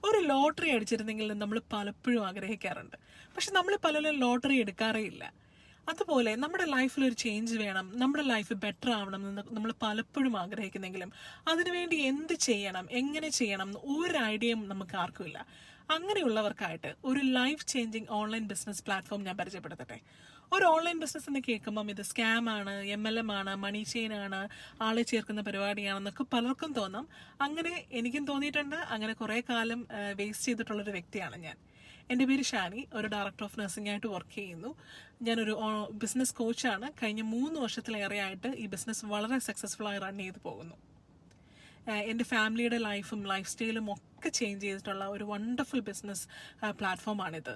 ഒരു ലോട്ടറി അടിച്ചിരുന്നെങ്കിൽ നമ്മൾ പലപ്പോഴും ആഗ്രഹിക്കാറുണ്ട്. പക്ഷെ നമ്മൾ പലരും ലോട്ടറി എടുക്കാറേ ഇല്ല. അതുപോലെ നമ്മുടെ ലൈഫിൽ ഒരു ചേഞ്ച് വേണം, നമ്മുടെ ലൈഫ് ബെറ്റർ ആവണം എന്ന് നമ്മൾ പലപ്പോഴും ആഗ്രഹിക്കുന്നെങ്കിലും അതിനുവേണ്ടി എന്ത് ചെയ്യണം, എങ്ങനെ ചെയ്യണം എന്ന് ഒരു ഐഡിയയും നമുക്ക് ആർക്കുമില്ല. അങ്ങനെയുള്ളവർക്കായിട്ട് ഒരു life changing online business platform ഞാൻ പരിചയപ്പെടുത്തട്ടെ. ഒരു ഓൺലൈൻ ബിസിനസ് എന്ന് കേൾക്കുമ്പം ഇത് സ്കാം ആണ്, MLM ആണ്, മണി ചെയിൻ ആണ്, ആളെ ചേർക്കുന്ന പരിപാടിയാണെന്നൊക്കെ പലർക്കും തോന്നാം. അങ്ങനെ എനിക്കും തോന്നിയിട്ടുണ്ട്. അങ്ങനെ കുറേ കാലം വേസ്റ്റ് ചെയ്തിട്ടുള്ളൊരു വ്യക്തിയാണ് ഞാൻ. എൻ്റെ പേര് ഷാനി, ഒരു ഡയറക്ടർ ഓഫ് നഴ്സിംഗ് ആയിട്ട് വർക്ക് ചെയ്യുന്നു. ഞാനൊരു ബിസിനസ് കോച്ചാണ്. കഴിഞ്ഞ 3 വർഷത്തിലേറെയായിട്ട് ഈ ബിസിനസ് വളരെ സക്സസ്ഫുള്ളായി റൺ ചെയ്ത് പോകുന്നു. എൻ്റെ ഫാമിലിയുടെ ലൈഫും ലൈഫ് സ്റ്റൈലും ഒക്കെ ചേഞ്ച് ചെയ്തിട്ടുള്ള ഒരു വണ്ടർഫുൾ ബിസിനസ് പ്ലാറ്റ്ഫോമാണിത്.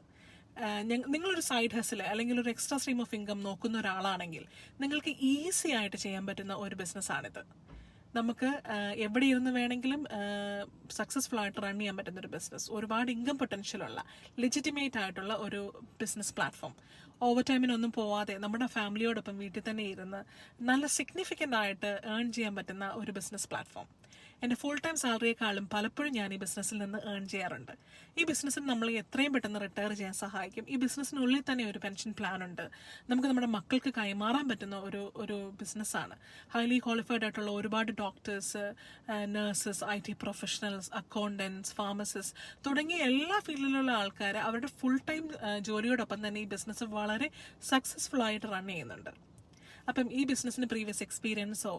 നിങ്ങളൊരു സൈഡ് ഹസിൽ അല്ലെങ്കിൽ ഒരു എക്സ്ട്രാ സ്ട്രീം ഓഫ് ഇൻകം നോക്കുന്ന ഒരാളാണെങ്കിൽ നിങ്ങൾക്ക് ഈസി ആയിട്ട് ചെയ്യാൻ പറ്റുന്ന ഒരു ബിസിനസ്സാണിത്. നമുക്ക് എവിടെ ഇരുന്ന് വേണമെങ്കിലും സക്സസ്ഫുൾ ആയിട്ട് റൺ ചെയ്യാൻ പറ്റുന്ന ഒരു ബിസിനസ്, ഒരുപാട് ഇൻകം പൊട്ടൻഷ്യലുള്ള ലെജിറ്റിമേറ്റ് ആയിട്ടുള്ള ഒരു ബിസിനസ് പ്ലാറ്റ്ഫോം. ഓവർ ടൈമിനൊന്നും പോവാതെ നമ്മുടെ ഫാമിലിയോടൊപ്പം വീട്ടിൽ തന്നെ ഇരുന്ന് നല്ല സിഗ്നിഫിക്കൻ്റ് ആയിട്ട് ഏൺ ചെയ്യാൻ പറ്റുന്ന ഒരു ബിസിനസ് പ്ലാറ്റ്ഫോം. എൻ്റെ ഫുൾ ടൈം സാലറിയെക്കാളും പലപ്പോഴും ഞാൻ ഈ ബിസിനസ്സിൽ നിന്ന് ഏൺ ചെയ്യാറുണ്ട്. ഈ ബിസിനസ്സിന് നമ്മൾ എത്രയും പെട്ടെന്ന് റിട്ടയർ ചെയ്യാൻ സഹായിക്കും. ഈ ബിസിനസ്സിനുള്ളിൽ തന്നെ ഒരു പെൻഷൻ പ്ലാൻ ഉണ്ട്. നമുക്ക് നമ്മുടെ മക്കൾക്ക് കൈമാറാൻ പറ്റുന്ന ഒരു ബിസിനസ്സാണ്. ഹൈലി ക്വാളിഫൈഡ് ആയിട്ടുള്ള ഒരുപാട് doctors, nurses, IT professionals, accountants, pharmacist തുടങ്ങിയ എല്ലാ ഫീൽഡിലുള്ള ആൾക്കാർ അവരുടെ ഫുൾ ടൈം ജോലിയോടൊപ്പം തന്നെ ഈ ബിസിനസ് വളരെ സക്സസ്ഫുൾ ആയിട്ട് റൺ ചെയ്യുന്നുണ്ട്. അപ്പം ഈ ബിസിനസ്സിന് പ്രീവിയസ് എക്സ്പീരിയൻസോ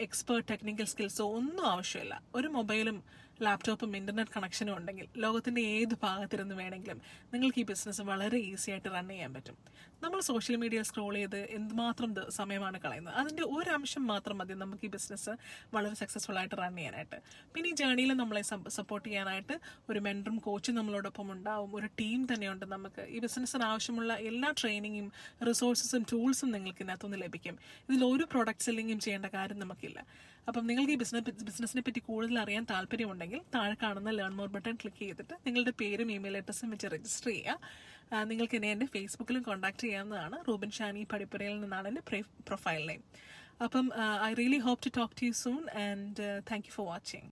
എക്സ്പേർട്ട് ടെക്നിക്കൽ സ്കിൽസോ ഒന്നും ആവശ്യമില്ല. ഒരു മൊബൈലും ലാപ്ടോപ്പും ഇൻ്റർനെറ്റ് കണക്ഷനും ഉണ്ടെങ്കിൽ ലോകത്തിൻ്റെ ഏത് ഭാഗത്തിരുന്ന് വേണമെങ്കിലും നിങ്ങൾക്ക് ഈ ബിസിനസ് വളരെ ഈസി ആയിട്ട് റൺ ചെയ്യാൻ പറ്റും. നമ്മൾ സോഷ്യൽ മീഡിയ സ്ക്രോൾ ചെയ്ത് എന്തുമാത്രം സമയമാണ് കളയുന്നത്. അതിൻ്റെ ഒരു അംശം മാത്രം മതി നമുക്ക് ഈ ബിസിനസ് വളരെ സക്സസ്ഫുൾ ആയിട്ട് റൺ ചെയ്യാനായിട്ട്. പിന്നെ ഈ ജേണിയിൽ നമ്മളെ സപ്പോർട്ട് ചെയ്യാനായിട്ട് ഒരു മെൻറ്ററും കോച്ചും നമ്മളോടൊപ്പം ഉണ്ടാവും. ഒരു ടീം തന്നെയുണ്ട്. നമുക്ക് ഈ ബിസിനസ്സിന് ആവശ്യമുള്ള എല്ലാ ട്രെയിനിങ്ങും റിസോഴ്സസും ടൂൾസും നിങ്ങൾക്ക് ഇതിനകത്തുനിന്ന് ലഭിക്കും. ഇതിലൊരു പ്രൊഡക്റ്റ് സെല്ലിങ്ങും ചെയ്യേണ്ട കാര്യം നമുക്കില്ല. അപ്പം നിങ്ങൾക്ക് ഈ ബിസിനസ്സിനെ പറ്റി കൂടുതൽ അറിയാൻ താല്പര്യമുണ്ടെങ്കിൽ താഴെ കാണുന്ന ലേൺ മോർ ബട്ടൺ ക്ലിക്ക് ചെയ്തിട്ട് നിങ്ങളുടെ പേരും ഇമെയിൽ അഡ്രസ്സും വെച്ച് രജിസ്റ്റർ ചെയ്യുക. നിങ്ങൾക്ക് എന്നെ എൻ്റെ ഫേസ്ബുക്കിലും കോൺടാക്ട് ചെയ്യാവുന്നതാണ്. റൂബൻ ഷാനി പടിപ്പുരയിൽ നിന്നാണ് എൻ്റെ പ്രൊഫൈൽ നെയിം. അപ്പം I really hope to talk to you soon and thank you for watching.